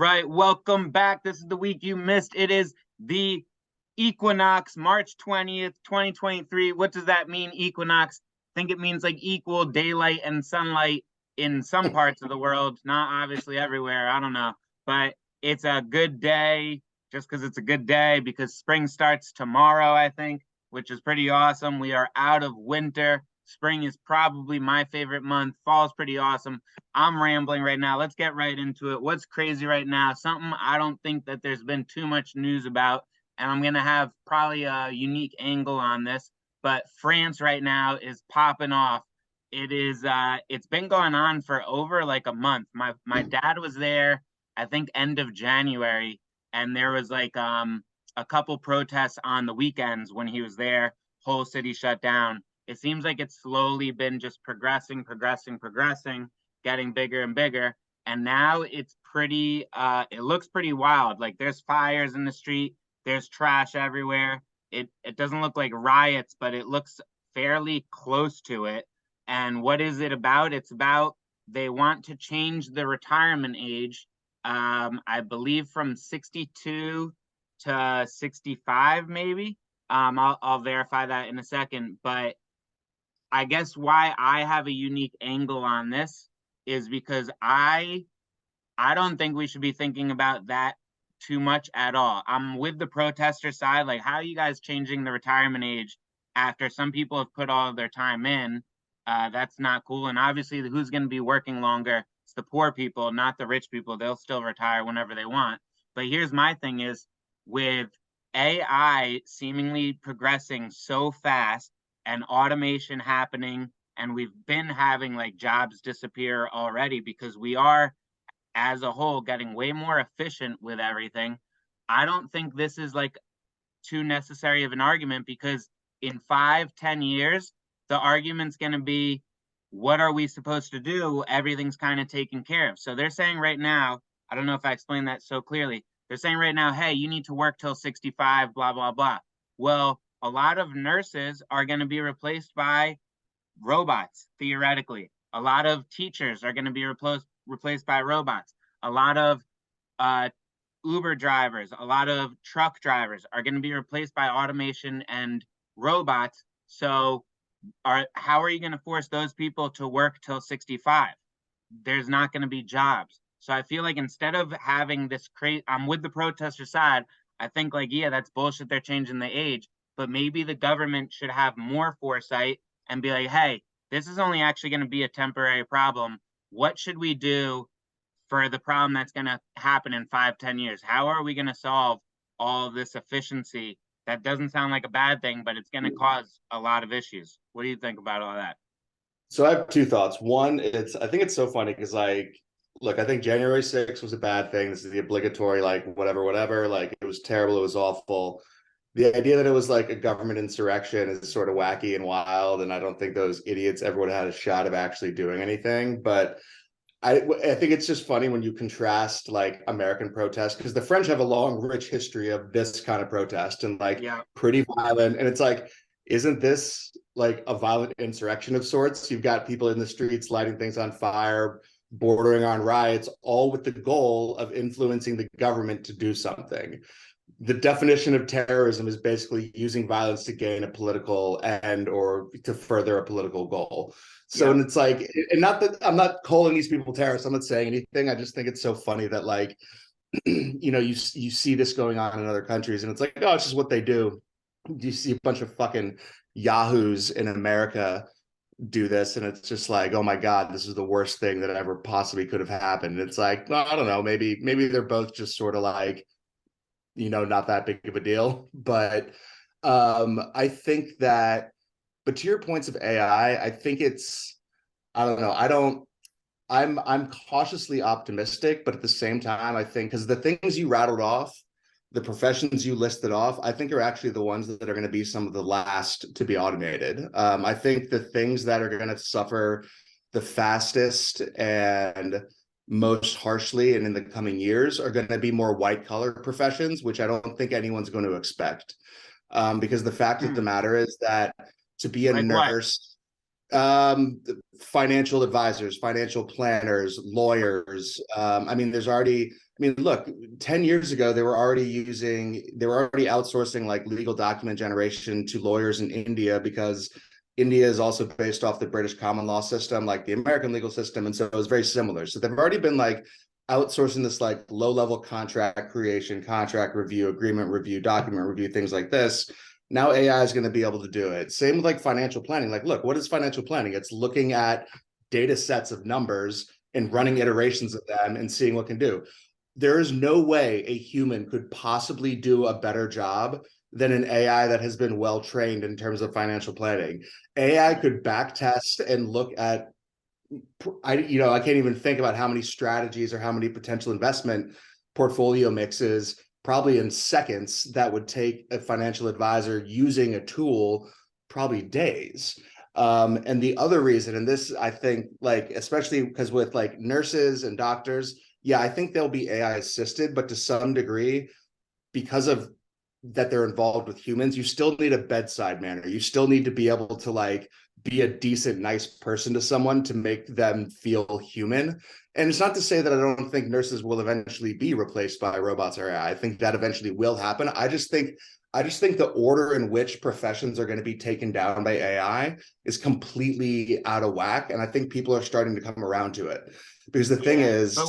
right, welcome back. This is the week you missed. It is the equinox, March 20th, 2023. What does that mean, equinox? I think it means like equal daylight and sunlight in some parts of the world, not obviously everywhere. I don't know. But it's a good day just because it's a good day because spring starts tomorrow, I think, which is pretty awesome. We are out of winter. Spring is probably my favorite month. Fall's pretty awesome. I'm rambling right now. Let's get right into it. What's crazy right now? Something I don't think that there's been too much news about, and I'm going to have probably a unique angle on this, but France right now is popping off. It's been going on for over like a month. My dad was there, I think end of January, and there was like a couple protests on the weekends when he was there. Whole city shut down. It seems like it's slowly been just progressing, getting bigger and bigger. And now it's pretty, it looks pretty wild. Like there's fires in the street, there's trash everywhere. It doesn't look like riots, but it looks fairly close to it. And what is it about? It's about they want to change the retirement age, I believe from 62 to 65, maybe. I'll verify that in a second. But I guess why I have a unique angle on this is because I don't think we should be thinking about that too much at all. I'm with the protester side. Like, how are you guys changing the retirement age after some people have put all of their time in? That's not cool. And obviously, who's going to be working longer? It's the poor people, not the rich people. They'll still retire whenever they want. But here's my thing is with AI seemingly progressing so fast and automation happening, and we've been having like jobs disappear already because we are as a whole getting way more efficient with everything. I don't think this is like too necessary of an argument because in 5-10 years the argument's going to be, what are we supposed to do? Everything's kind of taken care of. So they're saying right now, I don't know if I explained that so clearly, they're saying right now, hey, you need to work till 65, blah blah blah. Well, a lot of nurses are going to be replaced by robots, theoretically. A lot of teachers are going to be replaced by robots. A lot of Uber drivers, a lot of truck drivers are going to be replaced by automation and robots. So how are you going to force those people to work till 65? There's not going to be jobs. So I feel like instead of having this I'm with the protester side. I think like, yeah, that's bullshit. They're changing the age, but maybe the government should have more foresight and be like, hey, this is only actually going to be a temporary problem. What should we do for the problem that's going to happen in 5-10 years? How are we going to solve all of this efficiency? That doesn't sound like a bad thing, but it's going to cause a lot of issues. What do you think about all that? So I have two thoughts. One, I think it's so funny because like, look, I think January 6th was a bad thing. This is the obligatory, like whatever. Like it was terrible. It was awful. The idea that it was like a government insurrection is sort of wacky and wild. And I don't think those idiots ever would have had a shot of actually doing anything. But I think it's just funny when you contrast like American protests, because the French have a long, rich history of this kind of protest and like pretty violent. And it's like, isn't this like a violent insurrection of sorts? You've got people in the streets lighting things on fire, bordering on riots, all with the goal of influencing the government to do something. The definition of terrorism is basically using violence to gain a political end or to further a political goal. So, and it's like, and not that I'm not calling these people terrorists, I'm not saying anything. I just think it's so funny that like, you see this going on in other countries and it's like, oh, it's just what they do. You see a bunch of fucking yahoos in America do this and it's just like, oh my God, this is the worst thing that ever possibly could have happened. And it's like, well, I don't know, maybe they're both just sort of like, not that big of a deal. But I think that, but to your points of AI, I think I don't know. I'm cautiously optimistic, but at the same time, I think because the things you rattled off, the professions you listed off, I think are actually the ones that are going to be some of the last to be automated. I think the things that are going to suffer the fastest and most harshly and in the coming years are going to be more white collar professions, which I don't think anyone's going to expect. Because the fact of the matter is that to be a nurse, financial advisors, financial planners, lawyers, I mean, there's already mean, look, 10 years ago, they were already outsourcing like legal document generation to lawyers in India, because India is also based off the British common law system, like the American legal system. And so it was very similar. So they've already been like outsourcing this like low level contract creation, contract review, agreement review, document review, things like this. Now AI is going to be able to do it. Same with like financial planning. Like, look, what is financial planning? It's looking at data sets of numbers and running iterations of them and seeing what can do. There is no way a human could possibly do a better job than an AI that has been well trained in terms of financial planning. AI could back test and look at, I can't even think about how many strategies or how many potential investment portfolio mixes probably in seconds that would take a financial advisor using a tool probably days. And the other reason, and this I think, like, especially because with like nurses and doctors, yeah, I think they'll be AI assisted, but to some degree, because of that they're involved with humans, you still need a bedside manner. You still need to be able to like be a decent, nice person to someone to make them feel human. And it's not to say that I don't think nurses will eventually be replaced by robots or AI. I think that eventually will happen. I just think the order in which professions are going to be taken down by AI is completely out of whack. And I think people are starting to come around to it. Because the thing is, but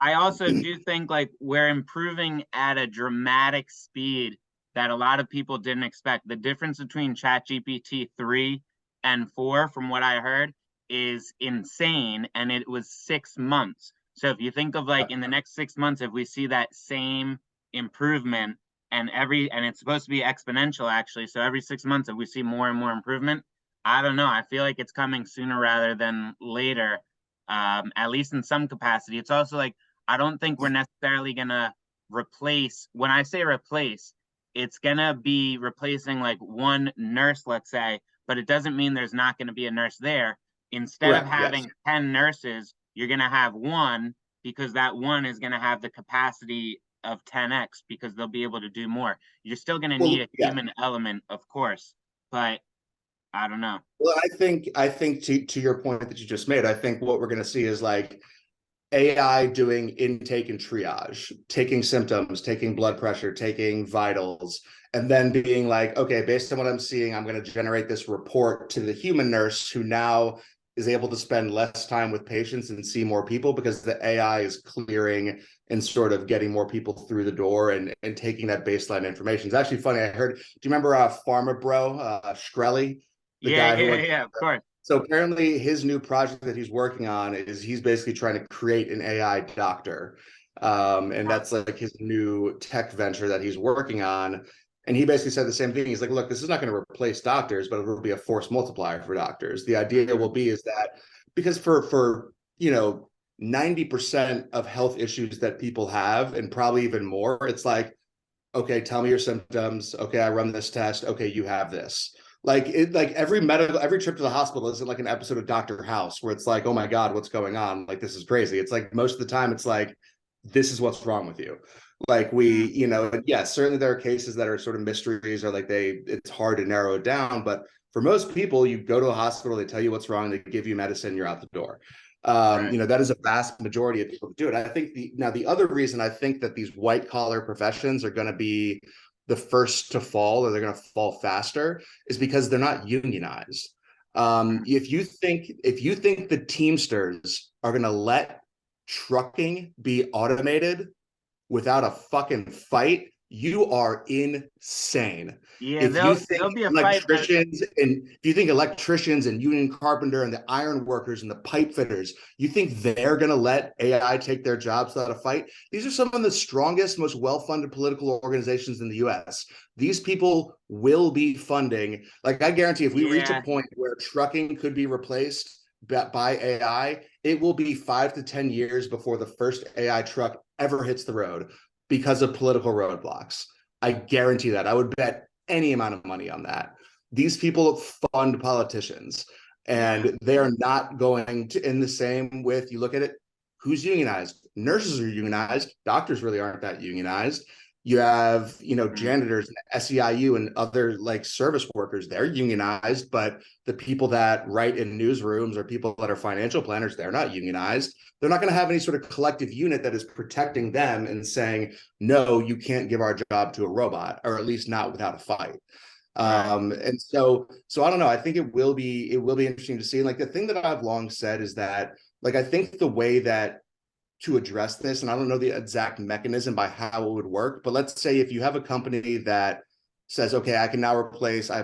I also do think like we're improving at a dramatic speed that a lot of people didn't expect. The difference between ChatGPT 3 and 4, from what I heard, is insane. And it was 6 months. So if you think of like in the next 6 months, if we see that same improvement and it's supposed to be exponential actually. So every 6 months, if we see more and more improvement, I don't know. I feel like it's coming sooner rather than later, at least in some capacity. It's also like, I don't think we're necessarily going to replace, when I say replace, it's going to be replacing like one nurse, let's say, but it doesn't mean there's not going to be a nurse there. Instead of having 10 nurses, you're going to have one, because that one is going to have the capacity of 10x because they'll be able to do more. You're still going to need a human element, of course, but I don't know. Well, I think to your point that you just made, I think what we're going to see is like AI doing intake and triage, taking symptoms, taking blood pressure, taking vitals, and then being like, okay, based on what I'm seeing, I'm going to generate this report to the human nurse, who now is able to spend less time with patients and see more people because the AI is clearing and sort of getting more people through the door and taking that baseline information. It's actually funny. I heard, do you remember Pharma Bro, Shkreli? The guy who went, of course. So apparently his new project that he's working on is he's basically trying to create an AI doctor. And that's like his new tech venture that he's working on. And he basically said the same thing. He's like, look, this is not going to replace doctors, but it will be a force multiplier for doctors. The idea will be is that because for 90% of health issues that people have, and probably even more, it's like, okay, tell me your symptoms. Okay, I run this test. Okay, you have this. Like every trip to the hospital isn't like an episode of Dr. House where it's like, oh my God, what's going on? Like, this is crazy. It's like most of the time it's like, this is what's wrong with you. Like yes, certainly there are cases that are sort of mysteries, or like it's hard to narrow it down. But for most people, you go to a hospital, they tell you what's wrong, they give you medicine, you're out the door. That is a vast majority of people who do it. I think the other reason I think that these white collar professions are going to be the first to fall, or they're going to fall faster, is because they're not unionized. If you think the Teamsters are going to let trucking be automated without a fucking fight, you are insane. Yeah, there'll be a fight. If you think electricians and union carpenter and the iron workers and the pipe fitters, you think they're going to let AI take their jobs without a fight? These are some of the strongest, most well-funded political organizations in the US. These people will be funding. Like, I guarantee if we reach a point where trucking could be replaced by AI, it will be 5 to 10 years before the first AI truck ever hits the road because of political roadblocks. I guarantee that. I would bet any amount of money on that. These people fund politicians, and they are not going to, in the same with, you look at it, who's unionized? Nurses are unionized. Doctors really aren't that unionized. You have, Mm. janitors and SEIU and other like service workers, they're unionized, but the people that write in newsrooms or people that are financial planners, they're not unionized. They're not going to have any sort of collective unit that is protecting them and saying, no, you can't give our job to a robot, or at least not without a fight. Right. And so I don't know. I think it will be interesting to see. Like the thing that I've long said is that, like, I think the way that to address this, and I don't know the exact mechanism by how it would work, but let's say if you have a company that says, okay, I have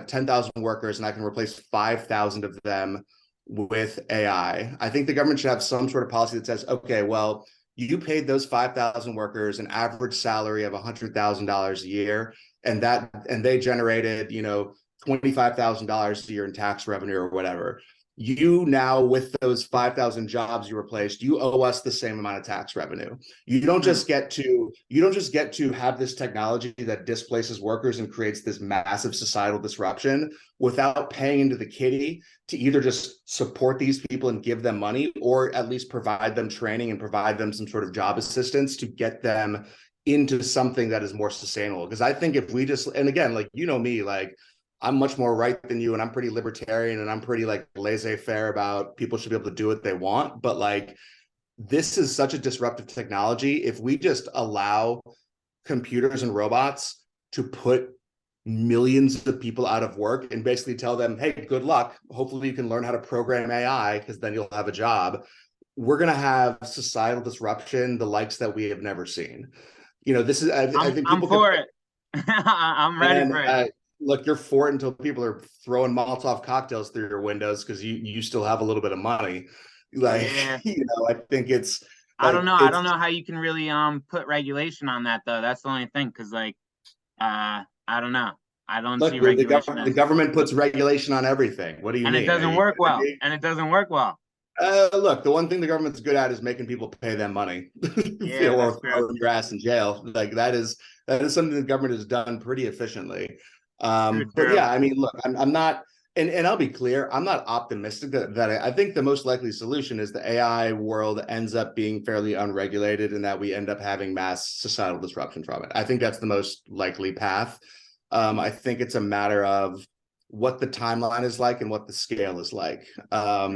10,000 workers and I can replace 5,000 of them with AI. I think the government should have some sort of policy that says, okay, well, you paid those 5,000 workers an average salary of $100,000 a year, and they generated, $25,000 a year in tax revenue or whatever. You now, with those 5,000 jobs you replaced, you owe us the same amount of tax revenue. You don't Mm. just get to have this technology that displaces workers and creates this massive societal disruption without paying into the kitty to either just support these people and give them money, or at least provide them training and provide them some sort of job assistance to get them into something that is more sustainable. Because I think if we just, and again, like, me, like, I'm much more right than you, and I'm pretty libertarian, and I'm pretty like laissez-faire about people should be able to do what they want. But like, this is such a disruptive technology. If we just allow computers and robots to put millions of people out of work and basically tell them, hey, good luck. Hopefully you can learn how to program AI because then you'll have a job. We're going to have societal disruption, the likes that we have never seen. This is, I think I'm people can, for it. I'm ready and for it. look, you're for it until people are throwing Molotov cocktails through your windows because you still have a little bit of money. Like, Yeah. I think it's I don't like know. I it's don't know how you can really put regulation on that though. That's the only thing, because like I don't know. I don't look, see regulation the as, government puts regulation on everything. What do you and it mean? Are doesn't you work kidding well. me? And it doesn't work well. Look, the one thing the government's good at is making people pay them money, Yeah, that's or true. throwing your ass in jail. Like that is something the government has done pretty efficiently. True, But true. yeah, I mean, look, I'm not, and I'll be clear, I'm not optimistic that I think the most likely solution is the AI world ends up being fairly unregulated and that we end up having mass societal disruption from it. I think that's the most likely path. I think it's a matter of what the timeline is like and what the scale is like,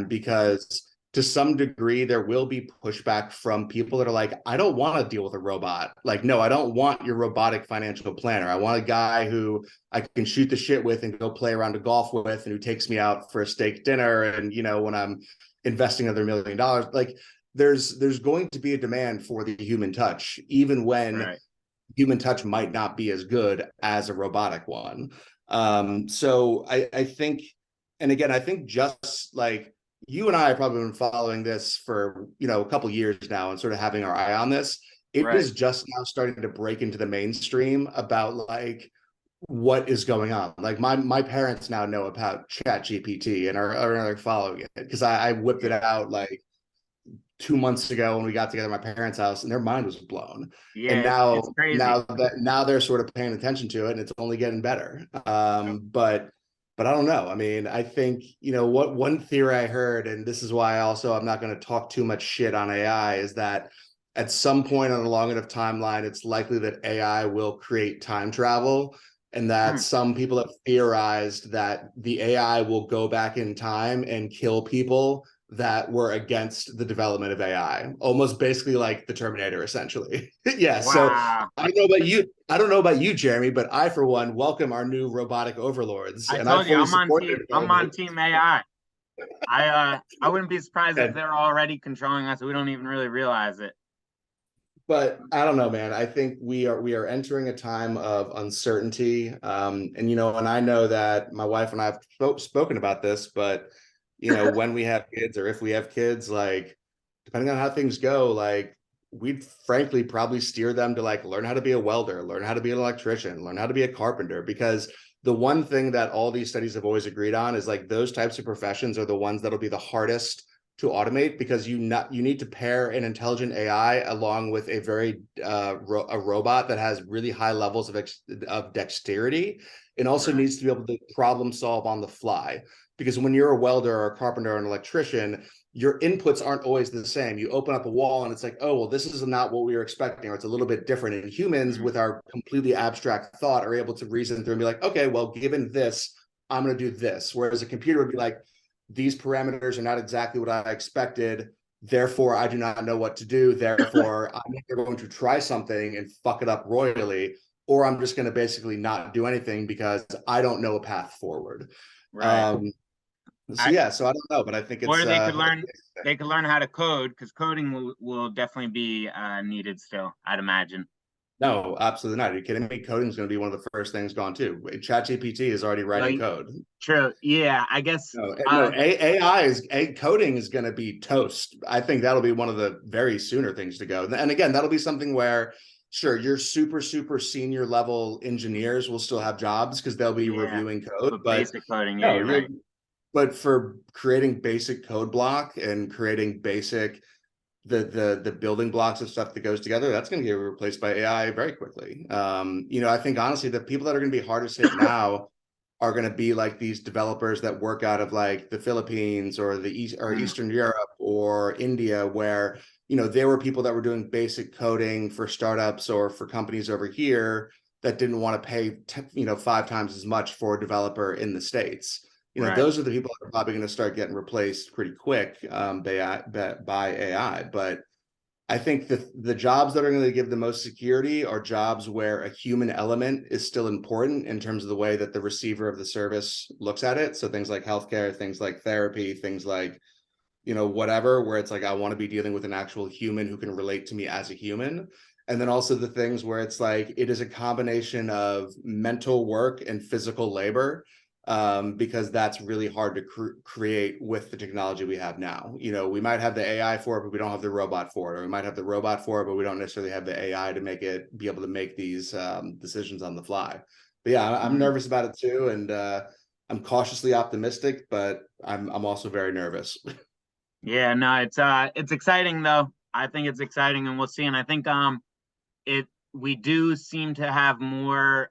because to some degree, there will be pushback from people that are like, I don't want to deal with a robot. Like, no, I don't want your robotic financial planner. I want a guy who I can shoot the shit with and go play around a golf with, and who takes me out for a steak dinner. And, when I'm investing another $1 million, like there's going to be a demand for the human touch, even when Right. human touch might not be as good as a robotic one. So I think, and again, I think just like, you and I have probably been following this for a couple of years now and sort of having our eye on this. It Right. is just now starting to break into the mainstream about like what is going on. Like my parents now know about Chat GPT and are like following it because I whipped it Yeah. out like 2 months ago when we got together at my parents' house, and their mind was blown. And Yeah, now it's crazy. now they're sort of paying attention to it, and it's only getting better. Yep. But I don't know. I mean, I think, what one theory I heard, and this is why also I'm not going to talk too much shit on AI, is that at some point on a long enough timeline, it's likely that AI will create time travel, and that Hmm. some people have theorized that the AI will go back in time and kill people that were against the development of AI, almost basically like the Terminator, essentially. Yeah. So Wow. I don't know about you. I don't know about you, Jeremy, but I, for one, welcome our new robotic overlords, I and I told you fully support their I'm on development. team AI. I wouldn't be surprised if And they're already controlling us. We don't even really realize it. but I don't know, man. I think we are entering a time of uncertainty, and and I know that my wife and I have spoken about this, but when we have kids or if we have kids, like depending on how things go, like we'd frankly probably steer them to like learn how to be a welder, learn how to be an electrician, learn how to be a carpenter, because the one thing that all these studies have always agreed on is like those types of professions are the ones that'll be the hardest to automate, because you need to pair an intelligent AI along with a very a robot that has really high levels of dexterity, and also Right. needs to be able to problem solve on the fly. because when you're a welder or a carpenter or an electrician, your inputs aren't always the same. You open up a wall and it's like, oh, well, this is not what we were expecting, or it's a little bit different. And humans, with our completely abstract thought, are able to reason through and be like, okay, well, given this, I'm going to do this. Whereas a computer would be like, these parameters are not exactly what I expected. Therefore, I do not know what to do. Therefore, I'm either going to try something and fuck it up royally, or I'm just going to basically not do anything because I don't know a path forward. Right. So yeah, so I don't know, but I think it's or they could learn how to code, because coding will definitely be needed still, I'd imagine. no, absolutely not. Are you kidding me? Coding is going to be one of the first things gone too. ChatGPT is already writing code. True. Yeah, I guess. No, AI is coding is going to be toast. I think that'll be one of the very sooner things to go. And again, that'll be something where, sure, your super senior level engineers will still have jobs because they'll be reviewing code. But basic coding, yeah, you're right. But for creating basic code block and creating basic the building blocks of stuff that goes together, that's going to get replaced by AI very quickly. I think honestly, the people that are going to be hardest hit now are going to be like these developers that work out of like the Philippines or the East or Eastern Europe or India, where there were people that were doing basic coding for startups or for companies over here that didn't want to pay 5 times as much for a developer in the States. Right. Those are the people that are probably going to start getting replaced pretty quick by AI. But I think the jobs that are going to give the most security are jobs where a human element is still important in terms of the way that the receiver of the service looks at it. So things like healthcare, things like therapy, things like, whatever, where it's like, I want to be dealing with an actual human who can relate to me as a human. And then also the things where it's like, it is a combination of mental work and physical labor, because that's really hard to create with the technology we have now. We might have the AI for it, but we don't have the robot for it, or we might have the robot for it, but we don't necessarily have the AI to be able to make these decisions on the fly. But yeah, I'm nervous about it too, and I'm cautiously optimistic, but I'm also very nervous. Yeah, no, it's exciting though. I think it's exciting, and we'll see. And I think we do seem to have more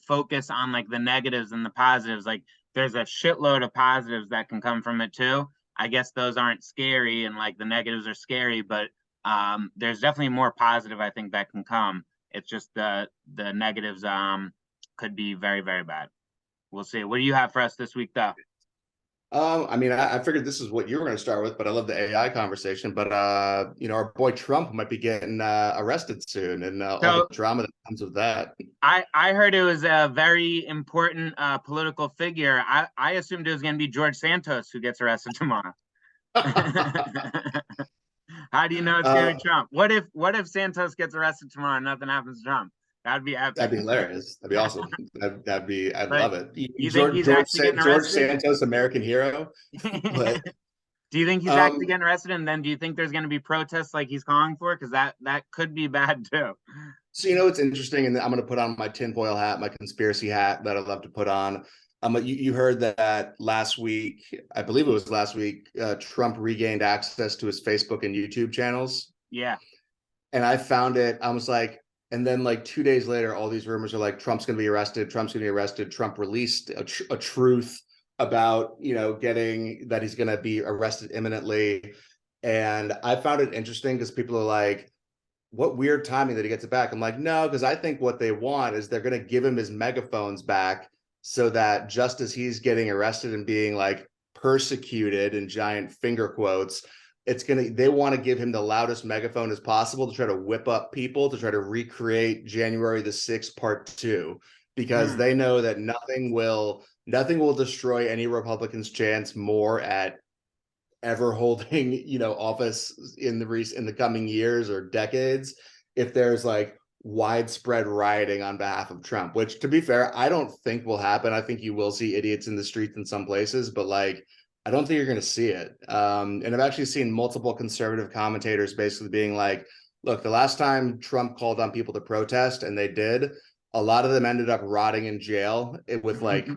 focus on like the negatives and the positives. Like there's a shitload of positives that can come from it too. I guess those aren't scary, and like the negatives are scary, but there's definitely more positive, I think, that can come. It's just the negatives could be very, very bad. We'll see. What do you have for us this week though? I figured this is what you were going to start with, but I love the AI conversation. But our boy Trump might be getting arrested soon, and all the drama that comes with that. I heard it was a very important political figure. I assumed it was going to be George Santos who gets arrested tomorrow. How do you know it's going to be Trump? What if Santos gets arrested tomorrow and nothing happens to Trump? That'd be epic. That'd be hilarious. That'd be awesome. I'd love it. You think he's actually getting arrested? George Santos, American hero. But do you think he's actually getting arrested? And then do you think there's going to be protests like he's calling for? Because that could be bad too. So it's interesting, and I'm going to put on my tinfoil hat, my conspiracy hat that I love to put on. You heard that last week, I believe it was last week, Trump regained access to his Facebook and YouTube channels. Yeah. And I found it, I was like, and then like 2 days later, all these rumors are like, Trump's going to be arrested. Trump's going to be arrested. Trump released a truth about, getting that he's going to be arrested imminently. And I found it interesting because people are like, what weird timing that he gets it back. I'm like, no, because I think what they want is they're going to give him his megaphones back so that just as he's getting arrested and being like persecuted in giant finger quotes, they want to give him the loudest megaphone as possible to try to whip up people, to try to recreate January the 6th part 2, because they know that nothing will destroy any Republican's chance more at ever holding office in the coming years or decades if there's like widespread rioting on behalf of Trump, which, to be fair, I don't think will happen. I think you will see idiots in the streets in some places, but like I don't think you're going to see it. And I've actually seen multiple conservative commentators basically being like, look, the last time Trump called on people to protest, and they did, a lot of them ended up rotting in jail with like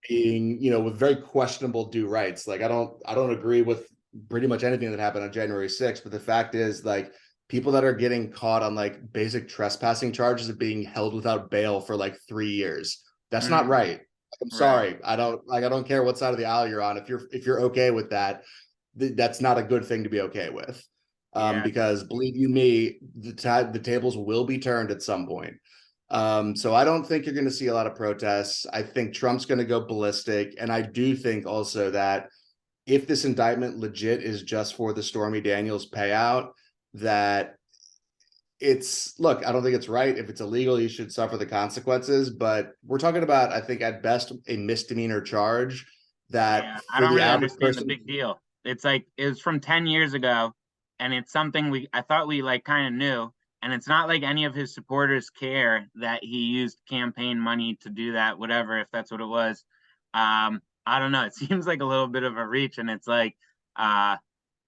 being, with very questionable due rights. Like I don't agree with pretty much anything that happened on January 6th, but the fact is, like, people that are getting caught on like basic trespassing charges of being held without bail for like 3 years, that's not right. I'm Right. sorry. I don't care what side of the aisle you're on. If you're okay with that, that's not a good thing to be okay with. Yeah. Because believe you me, the tables will be turned at some point. So I don't think you're going to see a lot of protests. I think Trump's going to go ballistic, and I do think also that if this indictment legit is just for the Stormy Daniels payout, that it's look, I don't think it's right. If it's illegal, you should suffer the consequences. But we're talking about, I think, at best, a misdemeanor charge that Yeah. I for don't the really average understand the person, big deal. It's like it was from 10 years ago, and it's something I thought we like kind of knew. And it's not like any of his supporters care that he used campaign money to do that, whatever, if that's what it was. I don't know. It seems like a little bit of a reach, and it's like, uh,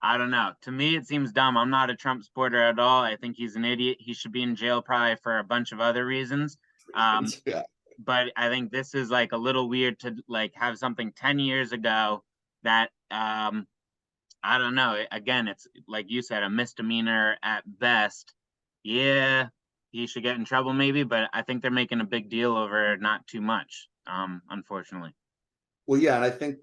I don't know. To me, it seems dumb. I'm not a Trump supporter at all. I think he's an idiot. He should be in jail probably for a bunch of other reasons. Um, yeah. but I think this is like a little weird to like have something 10 years ago that I don't know. Again, it's like you said, a misdemeanor at best. Yeah, he should get in trouble maybe, but I think they're making a big deal over not too much, unfortunately. Well, yeah, and I think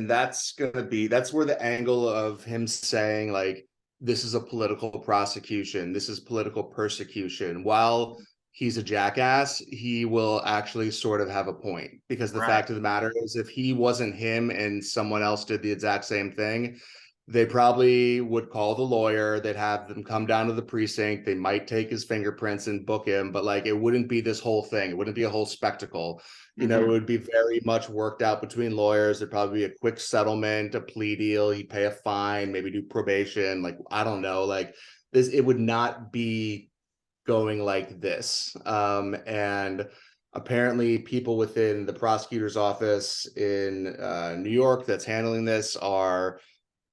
that's where the angle of him saying like this is a political prosecution, this is political persecution. While he's a jackass, he will actually sort of have a point because the Right. fact of the matter is, if he wasn't him and someone else did the exact same thing, they probably would call the lawyer. They'd have them come down to the precinct. They might take his fingerprints and book him, but like it wouldn't be this whole thing. It wouldn't be a whole spectacle. It Hmm. would be very much worked out between lawyers. There'd probably be a quick settlement, a plea deal. He'd pay a fine, maybe do probation. Like, I don't know. Like this, it would not be going like this. And apparently people within the prosecutor's office in New York that's handling this are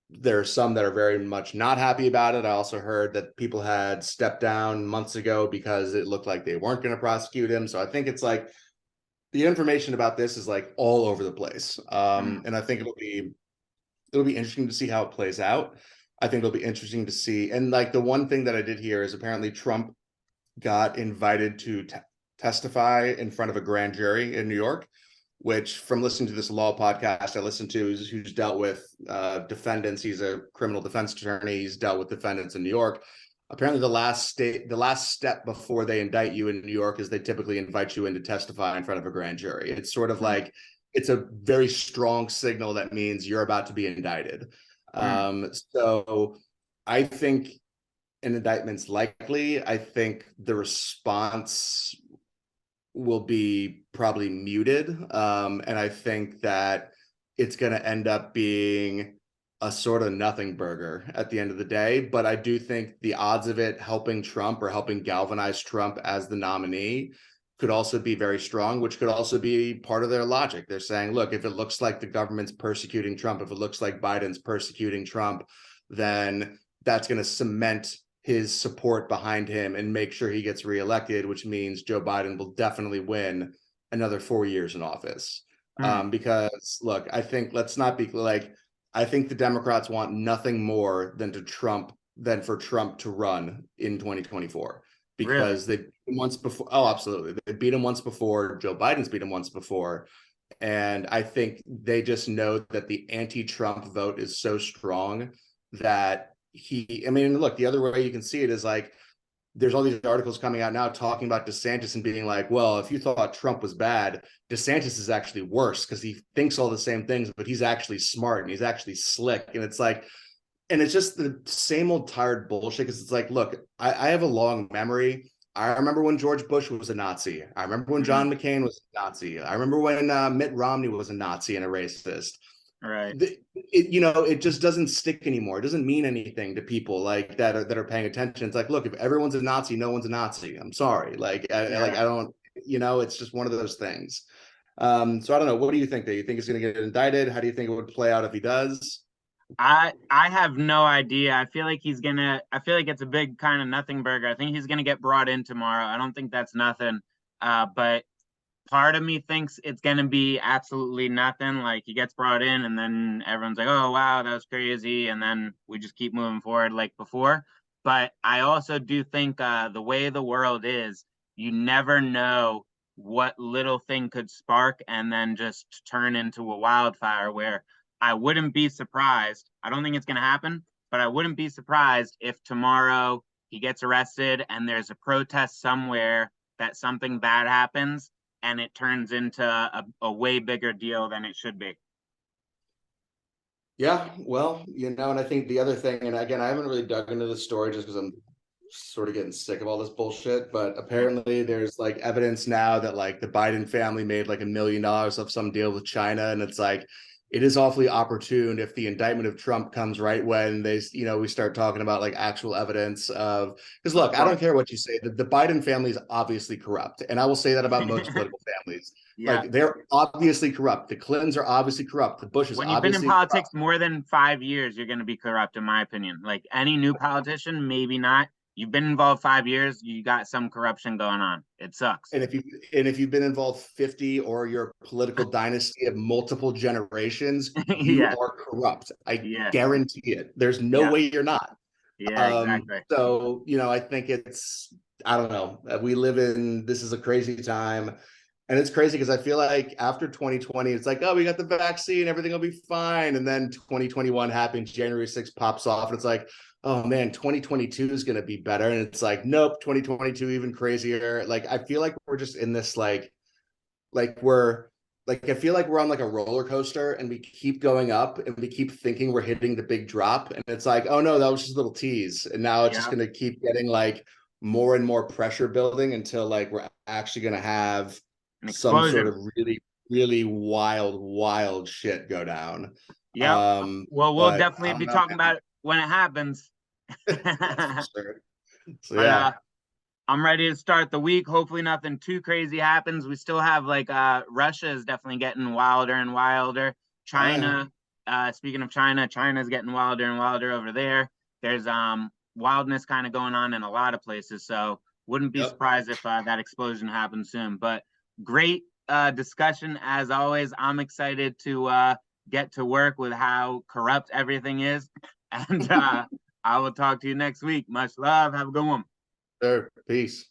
there are some that are very much not happy about it. I also heard that people had stepped down months ago because it looked like they weren't going to prosecute him. So I think it's like the information about this is like all over the place. And I think it'll be interesting to see how it plays out. I think it'll be interesting to see. And like the one thing that I did hear is apparently Trump got invited to testify in front of a grand jury in New York, which from listening to this law podcast I listened to, who's dealt with defendants. He's a criminal defense attorney. He's dealt with defendants in New York. Apparently the last step before they indict you in New York is they typically invite you in to testify in front of a grand jury. It's sort of like, it's a very strong signal that means you're about to be indicted. So I think an indictment's likely. I think the response will be probably muted. And I think that it's going to end up being a sort of nothing burger at the end of the day. But I do think the odds of it helping Trump or helping galvanize Trump as the nominee could also be very strong, which could also be part of their logic. They're saying, look, if it looks like the government's persecuting Trump, if it looks like Biden's persecuting Trump, then that's going to cement his support behind him and make sure he gets reelected, which means Joe Biden will definitely win another 4 years in office. Because look, I think let's not be like, I think the Democrats want nothing more than for Trump to run in 2024 Really? because they beat him once before. Oh, absolutely. They beat him once before. Joe Biden's beat him once before. And I think they just know that the anti-Trump vote is so strong that I mean, look, the other way you can see it is like, there's all these articles coming out now talking about DeSantis and being like, well, if you thought Trump was bad, DeSantis is actually worse because he thinks all the same things, but he's actually smart and he's actually slick. And it's like, and it's just the same old tired bullshit. Because it's like, look, I have a long memory. I remember when George Bush was a Nazi. I remember when John McCain was a Nazi. I remember when Mitt Romney was a Nazi and a racist. Right. It just doesn't stick anymore. It doesn't mean anything to people like that are paying attention. It's like, look, if everyone's a Nazi, no one's a Nazi. I'm sorry. Yeah. I don't, it's just one of those things. So I don't know. What do you think? Do you think he's going to get indicted? How do you think it would play out if he does? I have no idea. I feel like it's a big kind of nothing burger. I think he's gonna get brought in tomorrow. I don't think that's nothing. But part of me thinks it's gonna be absolutely nothing. Like he gets brought in and then everyone's like, oh wow, that was crazy, and then we just keep moving forward like before. But I also do think the way the world is, you never know what little thing could spark and then just turn into a wildfire, where I wouldn't be surprised. I don't think it's going to happen, but I wouldn't be surprised if tomorrow he gets arrested and there's a protest somewhere that something bad happens and it turns into a way bigger deal than it should be. Yeah, well, and I think the other thing, and again, I haven't really dug into the story just because I'm sort of getting sick of all this bullshit, but apparently there's like evidence now that like the Biden family made like $1 million of some deal with China, and it's like it is awfully opportune if the indictment of Trump comes right when we start talking about like actual evidence of, because look, I don't care what you say, the Biden family is obviously corrupt, and I will say that about most political families. Yeah. Like they're obviously corrupt. The Clintons are obviously corrupt. The Bush is When you've been in obviously politics corrupt. more than 5 years, you're going to be corrupt, in my opinion. Like any new politician, maybe not. You've been involved 5 years, you got some corruption going on. It sucks. And if you've been involved 50 or your political dynasty of multiple generations, you Yeah. are corrupt. I Yeah. guarantee it. There's no Yeah. way you're not. Yeah, exactly. So, I think I don't know. This is a crazy time. And it's crazy because I feel like after 2020, it's like, oh, we got the vaccine, everything will be fine. And then 2021 happens, January 6th pops off, and it's like, oh man, 2022 is going to be better. And it's like, nope, 2022 even crazier. Like, I feel like we're just in this I feel like we're on like a roller coaster and we keep going up and we keep thinking we're hitting the big drop. And it's like, oh no, that was just a little tease. And now it's just going to keep getting like more and more pressure building until like we're actually going to have some sort of really, really wild shit go down. Yeah. Well, we'll definitely be talking about it when it happens. That's for sure. So But yeah. I'm ready to start the week. Hopefully nothing too crazy happens. We still have like Russia is definitely getting wilder and wilder. China, speaking of China, China's getting wilder and wilder over there. There's wildness kind of going on in a lot of places. So wouldn't be surprised if that explosion happens soon. But great discussion as always. I'm excited to get to work with how corrupt everything is. And I will talk to you next week. Much love. Have a good one. Sure. Peace.